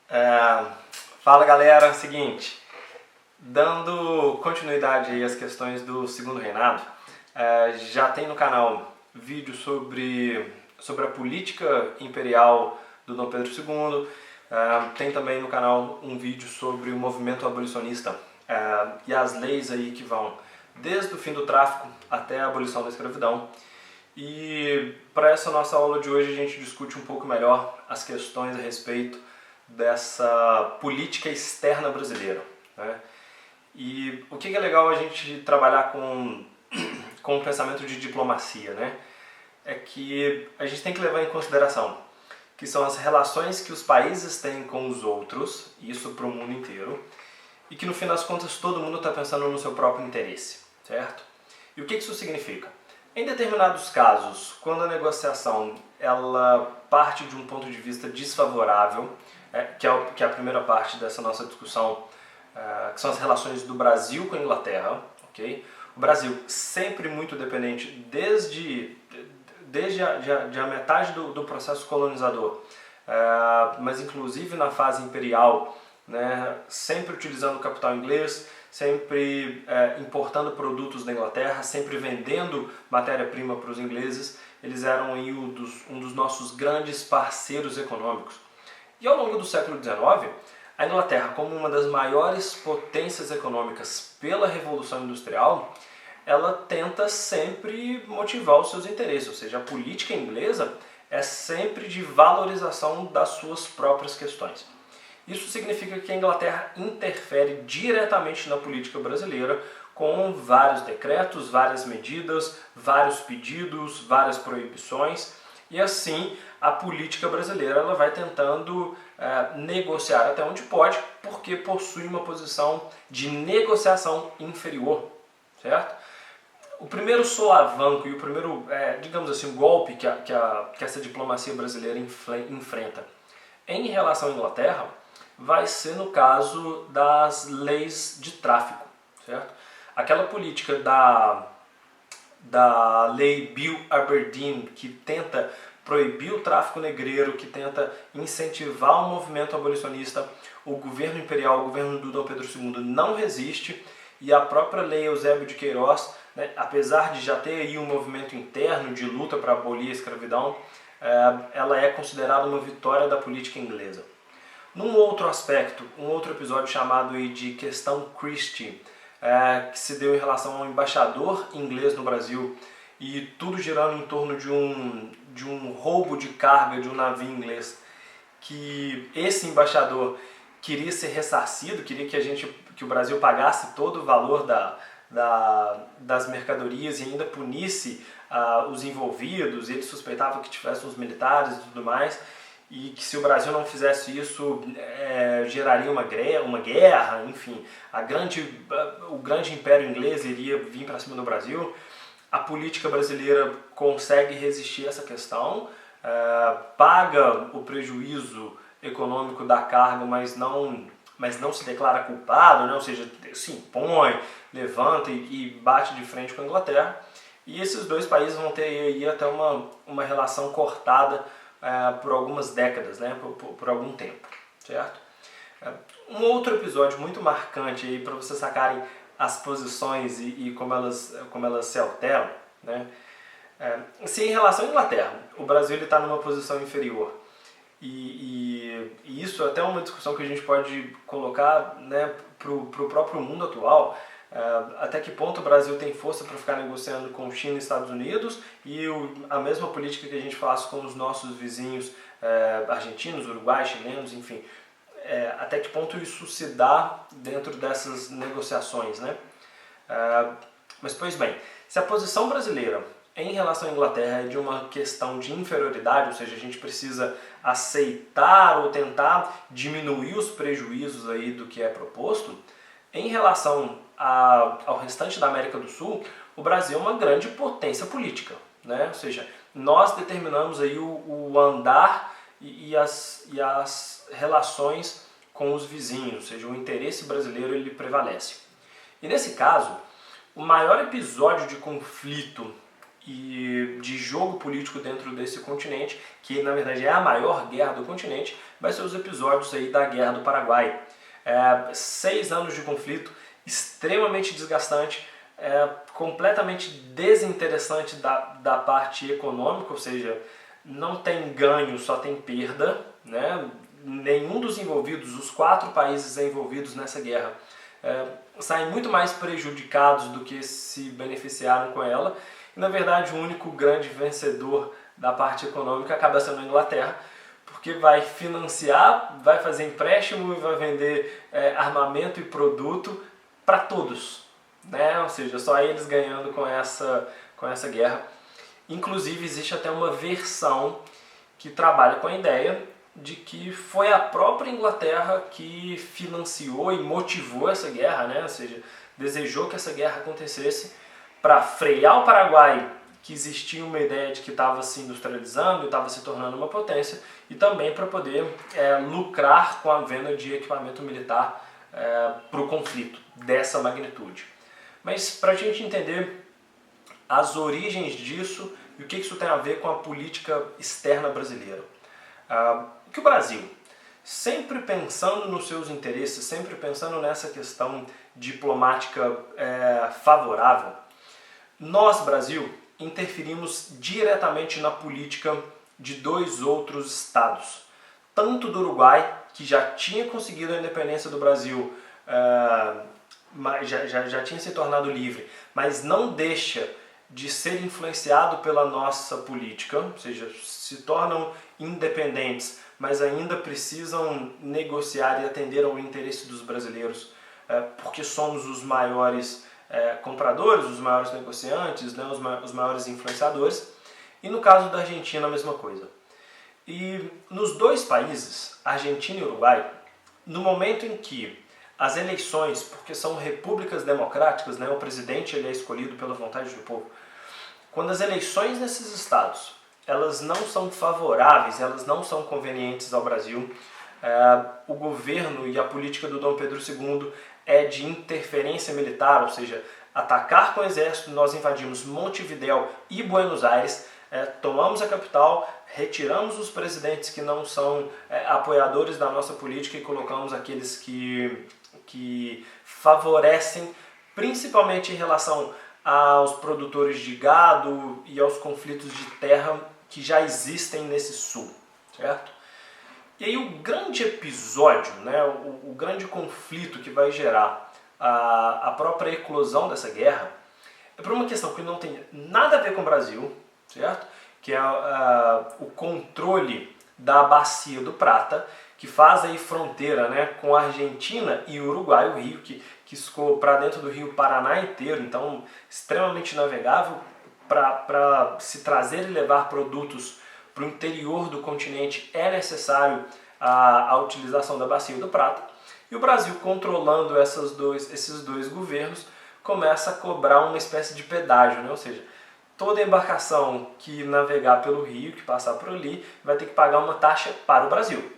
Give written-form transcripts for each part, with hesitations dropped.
É, Fala galera, seguinte, dando continuidade aí às questões do Segundo Reinado, já tem no canal vídeo sobre a política imperial do Dom Pedro II, tem também no canal um vídeo sobre o movimento abolicionista e as leis aí que vão desde o fim do tráfico até a abolição da escravidão. E para essa nossa aula de hoje a gente discute um pouco melhor as questões a respeito dessa política externa brasileira, né? E o que é legal a gente trabalhar com o pensamento de diplomacia, né? É que a gente tem que levar em consideração que são as relações que os países têm com os outros, isso para o mundo inteiro, e que no fim das contas todo mundo está pensando no seu próprio interesse, certo? E o que isso significa? Em determinados casos, quando a negociação ela parte de um ponto de vista desfavorável, que é a primeira parte dessa nossa discussão, que são as relações do Brasil com a Inglaterra, ok? O Brasil sempre muito dependente desde a metade do processo colonizador, mas inclusive na fase imperial, né, sempre utilizando o capital inglês, sempre importando produtos da Inglaterra, sempre vendendo matéria-prima para os ingleses. Eles eram aí um dos nossos grandes parceiros econômicos. E ao longo do século XIX, a Inglaterra, como uma das maiores potências econômicas pela Revolução Industrial, ela tenta sempre motivar os seus interesses, ou seja, a política inglesa é sempre de valorização das suas próprias questões. Isso significa que a Inglaterra interfere diretamente na política brasileira com vários decretos, várias medidas, vários pedidos, várias proibições, e assim a política brasileira ela vai tentando negociar até onde pode, porque possui uma posição de negociação inferior, certo? O primeiro solavanco e o primeiro, digamos assim, golpe que essa diplomacia brasileira enfrenta em relação à Inglaterra vai ser no caso das leis de tráfico, certo? Aquela política da lei Bill Aberdeen, que tenta proibir o tráfico negreiro, que tenta incentivar o movimento abolicionista, o governo imperial, o governo do Dom Pedro II não resiste, e a própria lei Eusébio de Queiroz, né, apesar de já ter aí um movimento interno de luta para abolir a escravidão, ela é considerada uma vitória da política inglesa. Num outro aspecto, um outro episódio chamado aí de Questão Christie, que se deu em relação ao embaixador inglês no Brasil, e tudo girando em torno de um roubo de carga de um navio inglês, que esse embaixador queria ser ressarcido, queria que o Brasil pagasse todo o valor das mercadorias e ainda punisse os envolvidos. Ele suspeitava que tivessem os militares e tudo mais, e que se o Brasil não fizesse isso, geraria uma guerra, enfim, o grande império inglês iria vir para cima do Brasil. A política brasileira consegue resistir a essa questão, paga o prejuízo econômico da carga, mas não se declara culpado, né? Ou seja, se impõe, levanta e bate de frente com a Inglaterra. E esses dois países vão ter aí até uma relação cortada por algumas décadas, né? por algum tempo, certo? Um outro episódio muito marcante aí para vocês sacarem as posições e como elas se alteram, né? Se em relação à Inglaterra, o Brasil está numa posição inferior, e isso é até uma discussão que a gente pode colocar, né, para o próprio mundo atual. Até que ponto o Brasil tem força para ficar negociando com China e Estados Unidos e a mesma política que a gente faz com os nossos vizinhos argentinos, uruguaios, chilenos, enfim. Até que ponto isso se dá dentro dessas negociações, né? Mas, pois bem, se a posição brasileira em relação à Inglaterra é de uma questão de inferioridade, ou seja, a gente precisa aceitar ou tentar diminuir os prejuízos aí do que é proposto, em relação ao restante da América do Sul, o Brasil é uma grande potência política, né? Ou seja, nós determinamos aí o andar e as relações com os vizinhos, ou seja, o interesse brasileiro ele prevalece. E nesse caso, o maior episódio de conflito e de jogo político dentro desse continente, que na verdade é a maior guerra do continente, vai ser os episódios aí da Guerra do Paraguai. 6 anos de conflito, extremamente desgastante, completamente desinteressante da parte econômica, ou seja, não tem ganho, só tem perda, né? Nenhum dos envolvidos, os 4 países envolvidos nessa guerra, saem muito mais prejudicados do que se beneficiaram com ela. E, na verdade, o único grande vencedor da parte econômica acaba sendo a Inglaterra, porque vai financiar, vai fazer empréstimo e vai vender armamento e produto para todos, né? Ou seja, só eles ganhando com essa guerra. Inclusive, existe até uma versão que trabalha com a ideia de que foi a própria Inglaterra que financiou e motivou essa guerra, né? Ou seja, desejou que essa guerra acontecesse para frear o Paraguai, que existia uma ideia de que estava se industrializando e estava se tornando uma potência, e também para poder lucrar com a venda de equipamento militar para o conflito dessa magnitude. Mas para a gente entender as origens disso e o que isso tem a ver com a política externa brasileira. Que o Brasil, sempre pensando nos seus interesses, sempre pensando nessa questão diplomática favorável, nós, Brasil, interferimos diretamente na política de 2 outros estados. Tanto do Uruguai, que já tinha conseguido a independência do Brasil, já tinha se tornado livre, mas não deixa de ser influenciado pela nossa política, ou seja, se tornam independentes, mas ainda precisam negociar e atender ao interesse dos brasileiros, porque somos os maiores compradores, os maiores negociantes, né, os maiores influenciadores. E no caso da Argentina, a mesma coisa. E nos 2 países, Argentina e Uruguai, no momento em que as eleições, porque são repúblicas democráticas, né, o presidente ele é escolhido pela vontade do povo, quando as eleições nesses estados elas não são favoráveis, elas não são convenientes ao Brasil, o governo e a política do Dom Pedro II é de interferência militar, ou seja, atacar com o exército. Nós invadimos Montevidéu e Buenos Aires, tomamos a capital, retiramos os presidentes que não são apoiadores da nossa política e colocamos aqueles que favorecem, principalmente em relação aos produtores de gado e aos conflitos de terra que já existem nesse sul, certo? E aí o grande episódio, né, o grande conflito que vai gerar a própria eclosão dessa guerra é por uma questão que não tem nada a ver com o Brasil, certo? Que é o controle da Bacia do Prata, que faz aí fronteira, né, com a Argentina e o Uruguai, o rio que escoa para dentro do Rio Paraná inteiro, então extremamente navegável para se trazer e levar produtos para o interior do continente. É necessário a utilização da Bacia do Prata, e o Brasil, controlando esses dois governos, começa a cobrar uma espécie de pedágio, né? Ou seja, toda embarcação que navegar pelo rio, que passar por ali, vai ter que pagar uma taxa para o Brasil.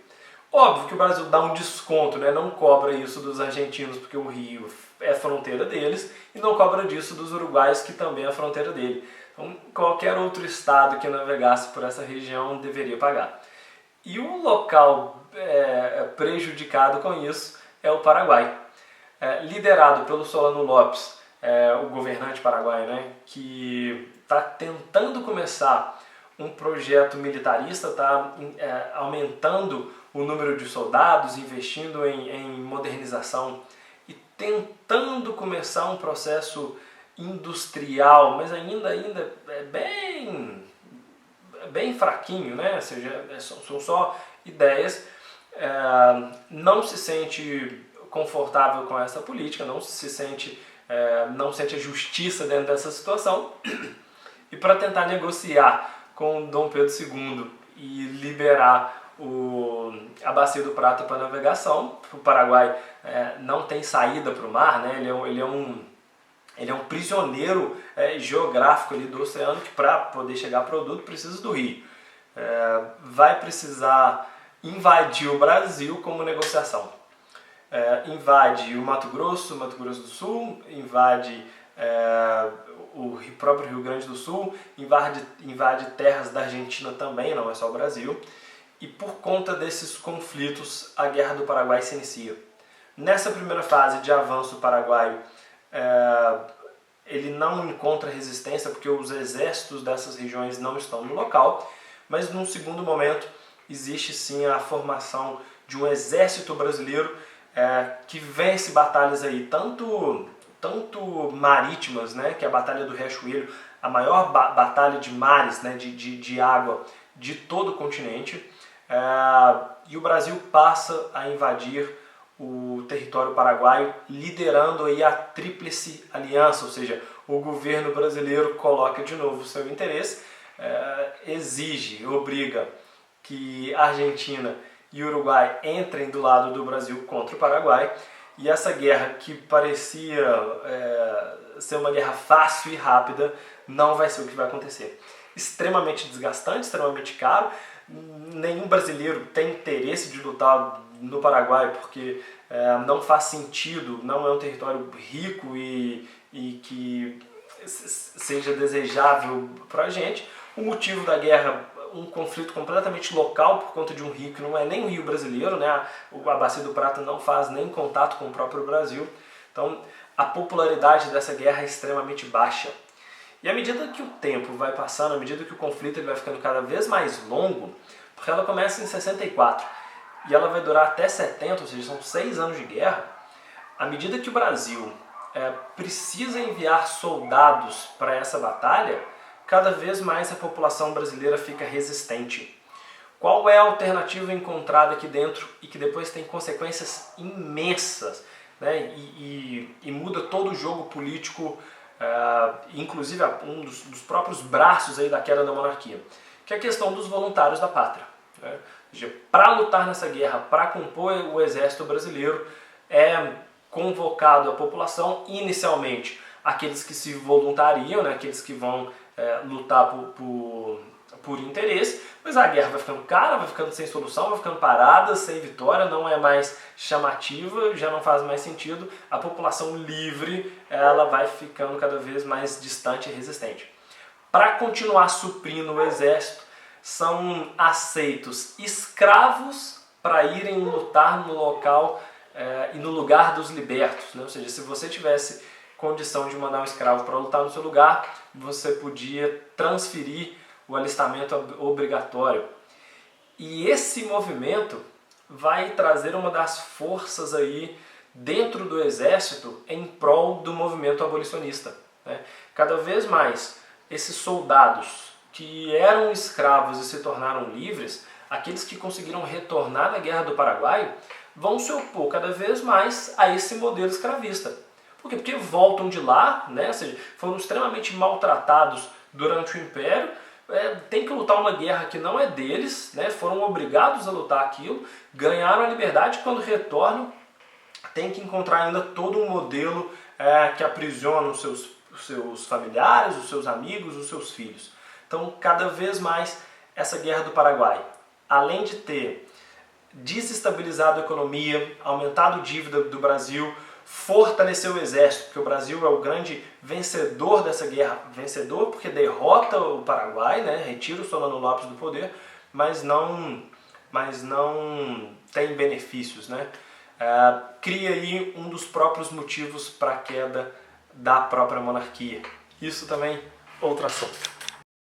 Óbvio que o Brasil dá um desconto, né? Não cobra isso dos argentinos porque o rio é fronteira deles, e não cobra disso dos uruguaios, que também é fronteira dele. Então qualquer outro estado que navegasse por essa região deveria pagar. E o local prejudicado com isso é o Paraguai, liderado pelo Solano Lopes, o governante paraguaio, né? Que está tentando começar um projeto militarista, está aumentando o número de soldados, investindo em modernização e tentando começar um processo industrial, mas ainda é bem fraquinho, né? Ou seja, são só ideias. Não se sente confortável com essa política, não sente a justiça dentro dessa situação, e para tentar negociar com Dom Pedro II e liberar a Bacia do Prata para navegação. O Paraguai não tem saída para o mar, né? Ele é um prisioneiro geográfico ali do oceano, que para poder chegar a produto precisa do rio. Vai precisar invadir o Brasil como negociação. Invade o Mato Grosso do Sul, invade o próprio Rio Grande do Sul, invade terras da Argentina também, não é só o Brasil, e por conta desses conflitos a Guerra do Paraguai se inicia. Nessa primeira fase de avanço paraguaio, ele não encontra resistência porque os exércitos dessas regiões não estão no local, mas num segundo momento existe sim a formação de um exército brasileiro que vence batalhas aí, tanto marítimas, né, que é a Batalha do Riachuelo, a maior batalha de mares, né, de água de todo o continente, e o Brasil passa a invadir o território paraguaio, liderando aí a Tríplice Aliança, ou seja, o governo brasileiro coloca de novo o seu interesse, exige, obriga que a Argentina e o Uruguai entrem do lado do Brasil contra o Paraguai, e essa guerra que parecia ser uma guerra fácil e rápida, não vai ser o que vai acontecer. Extremamente desgastante, extremamente caro, nenhum brasileiro tem interesse de lutar no Paraguai porque não faz sentido, não é um território rico e que seja desejável para a gente. O motivo da guerra, um conflito completamente local por conta de um rio que não é nem um rio brasileiro, né? A Bacia do Prata não faz nem contato com o próprio Brasil, então a popularidade dessa guerra é extremamente baixa. E à medida que o tempo vai passando, à medida que o conflito ele vai ficando cada vez mais longo, porque ela começa em 64 e ela vai durar até 70, ou seja, são 6 anos de guerra, à medida que o Brasil precisa enviar soldados para essa batalha, cada vez mais a população brasileira fica resistente. Qual é a alternativa encontrada aqui dentro e que depois tem consequências imensas, né? e muda todo o jogo político, inclusive um dos próprios braços aí da queda da monarquia, que é a questão dos voluntários da pátria, né? Para lutar nessa guerra, para compor o exército brasileiro, é convocado a população, inicialmente aqueles que se voluntariam, né? Aqueles que vão lutar por interesse, mas a guerra vai ficando cara, vai ficando sem solução, vai ficando parada, sem vitória, não é mais chamativa, já não faz mais sentido, a população livre ela vai ficando cada vez mais distante e resistente. Para continuar suprindo o exército, são aceitos escravos para irem lutar no local e no lugar dos libertos, né? Ou seja, se você tivesse condição de mandar um escravo para lutar no seu lugar, você podia transferir o alistamento obrigatório. E esse movimento vai trazer uma das forças aí dentro do exército em prol do movimento abolicionista, né? Cada vez mais esses soldados que eram escravos e se tornaram livres, aqueles que conseguiram retornar da Guerra do Paraguai, vão se opor cada vez mais a esse modelo escravista. Por quê? Porque voltam de lá, né? Ou seja, foram extremamente maltratados durante o Império, tem que lutar uma guerra que não é deles, né? Foram obrigados a lutar aquilo, ganharam a liberdade e quando retornam tem que encontrar ainda todo um modelo que aprisiona os seus familiares, os seus amigos, os seus filhos. Então, cada vez mais, essa Guerra do Paraguai, além de ter desestabilizado a economia, aumentado a dívida do Brasil, fortaleceu o exército, porque o Brasil é o grande vencedor dessa guerra. Vencedor porque derrota o Paraguai, né, retira o Solano Lopes do poder, mas não tem benefícios, né? Cria aí um dos próprios motivos para a queda da própria monarquia. Isso também, outro assunto.